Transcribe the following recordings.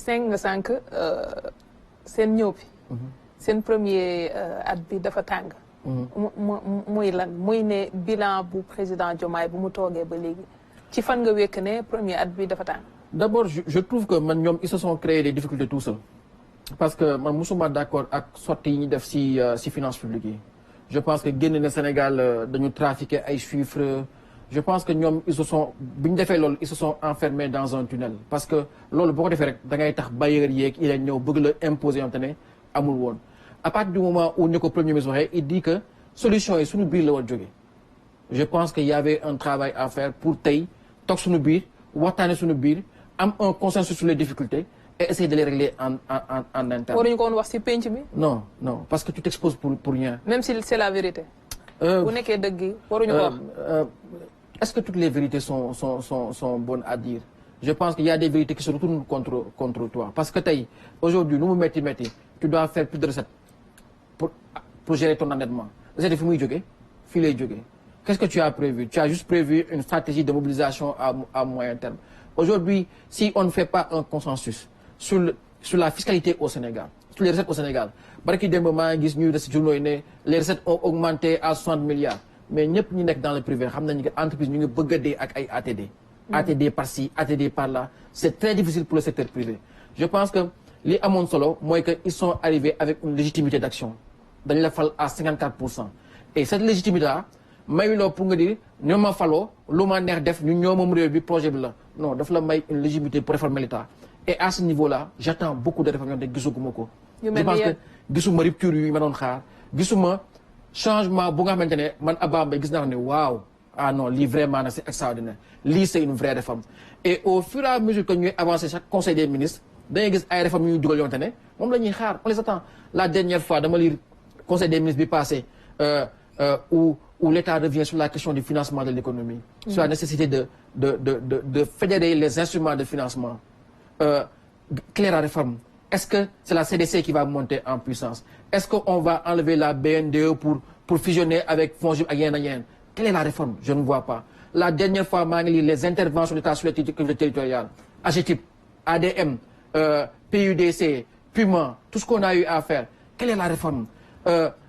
5 nga sànq seen ñëw bi. seen premier at bi dafa tàng. muy lan muy ne bilan bu président Diomaye bu mu toogee ba léegi ci fan nga wékk ne premier at bi dafa tàng. D'abord je trouve que man ñoom ils se sont créés des difficultés tout seuls parce que man musuma d'accord ak sortie yi ñu def si finances publiques yi. Je pense que génn na Sénégal dañu trafiquer ay chiffres je pense que ñoom ils se sont bi ñu defee loolu ils se sont enfermés dans un tunnel parce que loolu boo ko defee rek da ngay tax bailleurs yeeg il a ñëw bëgg la imposer yom te ne amul woon. À partir du moment où ni ko premier ministre waxee il dit que solution yi suñu biir la war jógee je pense que y avait un travail à faire pour tey toog suñu biir waxtaane suñu biir am un consensus sur les difficultés et essayer de les régler en interne. waruñu ko woon wax ci penc bi. Non parce que tu t'exposes pour rien. Même si c'est la vérité. bu nekkee dëgg yi waruñu ko wax. Est-ce que toutes les vérités sont bonnes à dire? Je pense qu'il y a des vérités qui se retournent contre toi parce que tey aujourd'hui nu mu metti tu dois faire plus de recettes pour gérer ton endettement. Recette yi fi muy jógee fii lay jógee. Qu'est-ce que tu as prévu? Tu as juste prévu une stratégie de mobilisation à moyen terme. Aujourd'hui, si on ne fait pas un consensus sur la fiscalité au Sénégal, sur les recettes au Sénégal, barki démb maa ngi gis ñuy des journaux yi ne les recettes ont augmenté à 60 milliards. Mais ñëpp ñi nekk dans le privé xam nañu que entreprise ñu ngi bëgg a dee ak ay ATD. ATD par-ci, ATD par-là. C'est très difficile pour le secteur privé. Je pense que li amoon solo mooy que ils sont arrivés avec une légitimité d'action. Dañ la fal à 54%. Et cette légitimité-là mayuloo pour nga dire ñoo ma faloo lu ma neex def ñu ñoo moom réew bi projet bi la non daf la may une légitimité pour réformer l'État. Et à ce niveau-là j'attends beaucoup de réformes yoo gisuguma ko. Je pense que gisuma rupture yu ma doon xaar gisuma changement bu nga xamante ne man Abba Mbaye gis naa ne waaw ah non lii vraiment nag c'est extraordinaire lii c'est une vraie réforme. Et au fur et à mesure que ñuy avancer chaque conseil des ministres dañuy gis ay réformes yu ñuy dugal yoonte ne moom la ñuy xaar on les attend. La dernière fois dama lire conseil des ministres bi passé où l'État revient sur la question du financement de l'économie, sur la nécessité de fédérer les instruments de financement. Claire la réforme. Est-ce que c'est la CDC qui va monter en puissance? Est-ce qu'on va enlever la BNDE pour fusionner avec FONGIP ak yenn ak yenn? Quelle est la réforme? Je ne vois pas. La dernière fois maa ngi lire les interventions de l'État sur les collectivités territoriales, AGETIP, ADM, PUDC, PUMA, tout ce qu'on a eu à faire. Quelle est la réforme?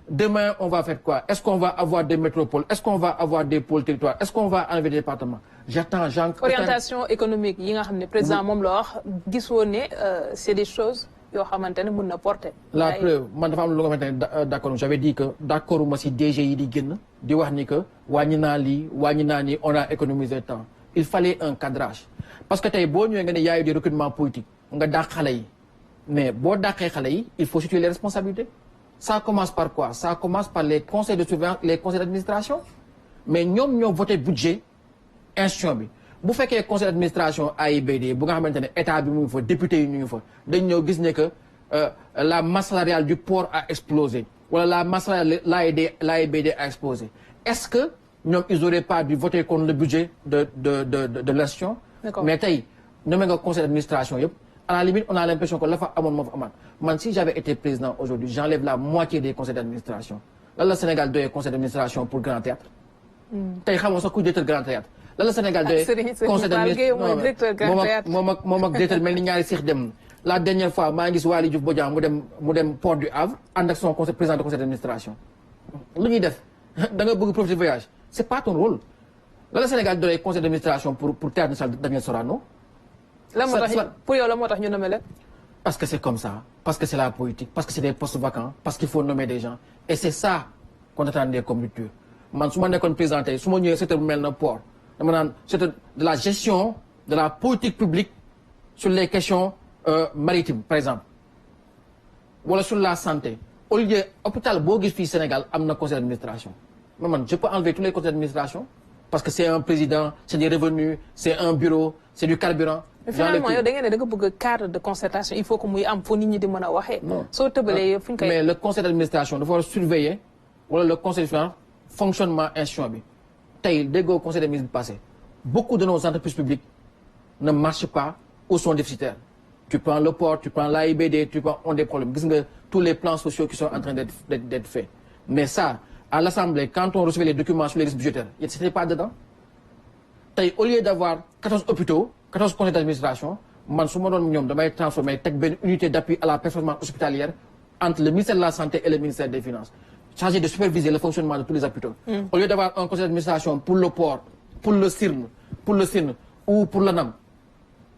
Demain, on va faire quoi? Est-ce qu'on va avoir des métropoles? Est-ce qu'on va avoir des pôles territoires? Est-ce qu'on va enlever des départements? J'attends. Orientation économique yi nga xam ne président moom la wax gisoo ne c'est des choses yoo xamante ne mën na porter. La preuve man dafa am lu nga xamante ne d'accord j'avais dit que d'accord ma si DG yi di génn di wax ni que wàññi naa lii wàññi naa ni on a économisé temps. Il fallait un cadrage parce que tey boo ñëwee nga ne y a eu des recrutements politiques nga dàq xale yi mais boo dàqee xale yi il faut situer les responsabilités. Ça commence par quoi? Ça commence par les conseils de surveillance, les conseils d'administration. Mais ñoom ñoo voté budget institution bi bu fekkee conseil d'administration AIBD bu nga xamante ne état bi mu ngi fa député yi ñu ngi fa dañ ñëw gis ne que la masse salariale du port a explosé wala la masse salariale l'AIBD a explosé. Est-ce que ñoom ils auraient pas dû voter contre le budget de l'institution? Mais tey nommé nga conseil d'administration yëpp. À la limite, on a l'impression que la fa amoon moo fa amaat man si j'avais été président aujourd'hui j'enlève la moitié des conseils d'administration. Lan la Sénégal doyee conseil d'administration pour Grand Théâtre. Tey xamoo sax ku directeur Grand Théâtre. Lan la Sénégal doyee conseil d'administration moom ak directeur mel ni ñaari Cheikh dem. La dernière fois maa ngi gis Waly Diouf Bodian mu dem Port du Havre ànd ak son président de conseil d'administration. Lu ñuy def da nga bëgg profiter voyage c'est pas ton rôle. Lan la Sénégal doyee conseil d'administration pour Théâtre national Daniel Sorano. Pour yow la moo tax ñu nommer leen. Parce que c'est comme ça, parce que c'est la politique, parce que c'est des postes vacants, parce qu'il faut nommer des gens. Et c'est ça qu'on attendait comme rupture. Man su ma nekkoon président tey su ma ñëwee secteur bu mel na port dama naan secteur de la gestion de la politique publique sur les questions maritimes par exemple wala sur la santé. Au lieu hôpital boo gis fii Sénégal am na conseil d'administration mais man je peux enlever tous les conseils d'administration parce que c'est un président, c'est des revenus, c'est un bureau, c'est du carburant. Mais finalement yow da ngeen ne da nga bëgg cadre de concertation il faut que muy am foo nit ñi di mën a waxee. soo tëbalee fu ñu koy. Mais le conseil d'administration dafa war a surveiller wala le conseil de finance fonctionnement institution bi tey déggoo conseil des ministres bi passé beaucoup de nos entreprises publiques ne marchent pas ou sont déficitaires. Tu prends le port, tu prends l'AIBD, tu prends on des problèmes gis nga tous les plans sociaux qui sont en train d'être faits. Mais ça à l'Assemblée quand on recevait les documents sur les risques budgétaires c'était pas dedans. Tey au lieu d'avoir 14 hôpitaux 14 conseils d'administration man su ma doon ñoom damay transformer teg benn unité d'appui à la performance hospitalière entre le ministère de la Santé et le ministère des Finances, chargé de superviser le fonctionnement de tous les hôpitaux. Au lieu d'avoir un conseil d'administration pour le port, pour le CIRN ou pour l'ANAM,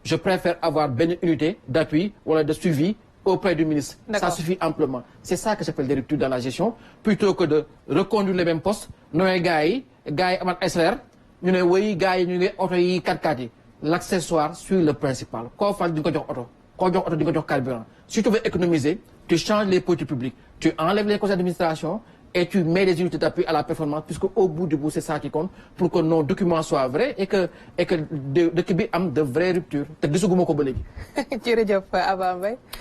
je préfère avoir une unité d'appui ou de suivi auprès du ministre. Ça suffit amplement. C'est ça que j'appelle des ruptures dans la gestion, plutôt que de reconduire les mêmes postes. Nous, les gars, amat SR, nous, les gars, nous, les auto, 4x4. L'accessoire suit le principal. Quand on fait du carburant, si tu veux économiser, tu changes les politiques publiques, tu enlèves les conseils d'administration et tu mets des unités d'appui à la performance, puisque au bout du bout, c'est ça qui compte, pour que nos documents soient vrais et que de vraies ruptures.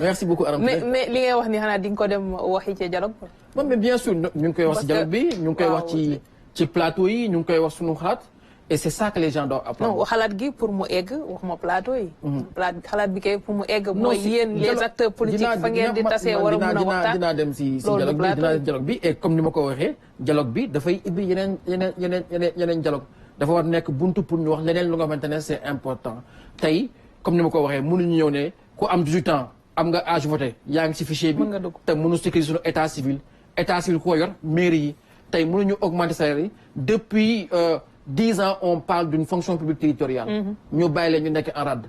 Merci beaucoup, Aram. Mais bien sûr, nous avons dialogue, nous avons plateau, nous avons et c'est ça que les gens doivent apprendre. Non, xalaat gi pour mu egg waxuma plateau yi. xalaat bi kay pour mu egg mooy yéen les acteurs politiques fa ngeen di tasee war a mën a waxtaan. dinaa dem si dialogue bi et comme ni ma ko waxee dialogue bi dafay ibbi yeneen dialogue dafa war nekk buntu pour ñu wax leneen lu nga xamante ne c'est important tey comme ni ma ko waxee mënuñu ñëw ne ku am 18 ans am nga âge voté yaa ngi si fichier bi te mënu sécuriser suñu état civil ko yor mairie yi tey mënuñu augmenter salaire yi depuis 10 ans, on parle d'une fonction publique territoriale. Nous baillons les gens en rade.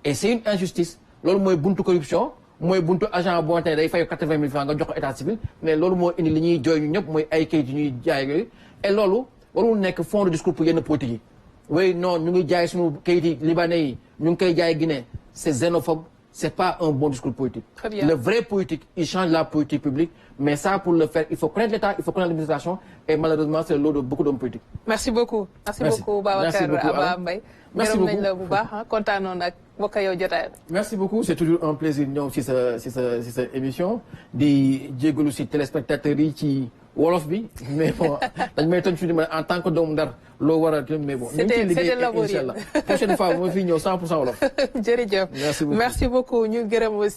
Et c'est une injustice. Lors de buntu corruption, moi buntu agent bon temps, il fait 80 000 francs dans l'état civil. Mais lors de une ligne de union, moi aïké du dialogue. Et lors on n'est que fond de discours pour les politiques. Oui, non, nous dialogue sur Kaiti libanais, nous dialogue Guinée. C'est xénophobe. C'est pas un bon discours politique. Très bien. Le vrai politique, il change la politique publique, mais ça, pour le faire, il faut connaître l'État, il faut connaître l'administration, et malheureusement, c'est le lot de beaucoup d'hommes politiques. Merci beaucoup. Merci beaucoup, Babacar Abba Mbaye. Merci beaucoup. Merci beaucoup, c'est toujours un plaisir de si cette émission. Des Diego aussi téléspectateurs qui wolof bi mais bon dañ may tënk en tant que doomu Ndar loo war a mais bon c'était laborieux. Prochaine fois mo fi ñëw 100% wolof. Jërëjëf. Merci beaucoup ñu gërëm